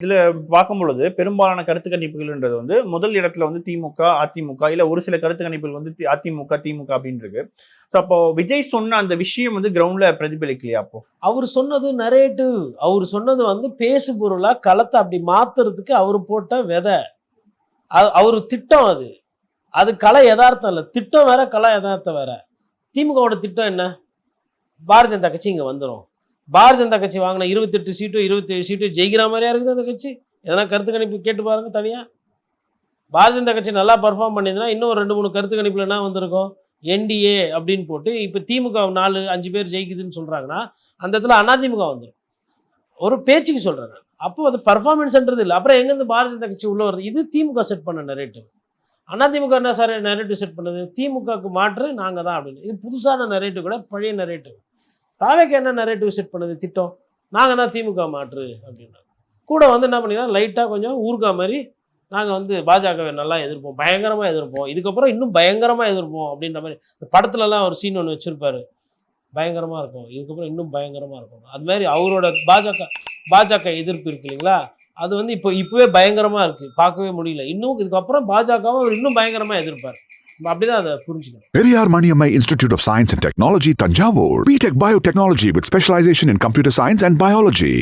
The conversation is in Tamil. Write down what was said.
இதுல பார்க்கும் பொழுது பெரும்பாலான கருத்து கணிப்புகள்ன்றது வந்து முதல் இடத்துல வந்து திமுக, அதிமுக இல்ல ஒரு சில கருத்து கணிப்புகள் வந்து அதிமுக, திமுக அப்படின்னு இருக்கு. ஸோ அப்போ விஜய் சொன்ன அந்த விஷயம் வந்து கிரவுண்ட்ல பிரதிபலிக்கலையா அப்போ? அவரு சொன்னது நரேட்டிவ். அவரு சொன்னது வந்து பேசு பொருளா களத்த அப்படி மாத்துறதுக்கு அவரு போட்ட விதை. அவரு திட்டம் அது. அது கலை எதார்த்தம் இல்ல. திட்டம் வேற, கலை எதார்த்தம் வேற. திமுகவோட திட்டம் என்ன? பாரதிய ஜனதா கட்சி இங்க வந்துரும். பாரதிய ஜனதா கட்சி வாங்கின 28 சீட்டோ, 27 சீட்டோ ஜெயிக்கிற மாரியா இருக்குது அந்த கட்சி? எதனா கருத்து கணிப்பு கேட்டு பாருங்க தனியா. பாரதிய ஜனதா கட்சி நல்லா பெர்ஃபார்ம் பண்ணியிருந்தா இன்னும் ஒரு 2, 3 கருத்து கணிப்புல என்ன வந்திருக்கும்? என்டிஏ அப்படின்னு போட்டு இப்ப திமுக 4, 5 பேர் ஜெயிக்குதுன்னு சொல்றாங்கன்னா, அந்த இடத்துல அதிமுக வந்துரும். ஒரு பேச்சுக்கு சொல்றேன் நான். அப்போ அது பெர்ஃபார்மன்ஸ்ன்றது இல்ல. அப்புறம் எங்கேருந்து பாரதிய ஜனதா கட்சி உள்ள வருது? இது திமுக செட் பண்ண நரேட்டிவ். அதிமுக என்ன சார் நரேட்டிவ் செட் பண்ணுது? திமுகவுக்கு மாற்று நாங்க தான் அப்படின்னு. இது புதுசான நரேட்டிவ் கூட பழைய நரேட்டிவ். தாவேக்கு என்ன நரேட்டிவ் செட் பண்ணுது திட்டம்? நாங்க தான் திமுக மாற்று அப்படின்னாங்க. கூட வந்து என்ன பண்ணிங்கன்னா லைட்டா கொஞ்சம் ஊர்கா மாதிரி நாங்க வந்து பாஜகவை நல்லா எதிர்ப்போம், பயங்கரமா எதிர்ப்போம், இதுக்கப்புறம் இன்னும் பயங்கரமா எதிர்ப்போம் அப்படின்ற மாதிரி. இந்த படத்துலலாம் ஒரு சீன் ஒன்று வச்சிருப்பாரு, பயங்கரமா இருக்கும், இதுக்கப்புறம் இன்னும் பயங்கரமா இருக்கும். அது மாதிரி அவரோட பாஜக எதிர்ப்பு இருக்கு இல்லைங்களா, அது வந்து இப்போவே பயங்கரமா இருக்கு, பார்க்கவே முடியல. இன்னும் இதுக்கப்புறம் பாஜகவும் இன்னும் பயங்கரமா எதிர்ப்பார். அப்படிதான் அதை புரிஞ்சுக்கணும். Periyar Maniammai Institute of Science and Technology, Tanjavur. B.Tech Biotechnology with specialization in computer science and biology.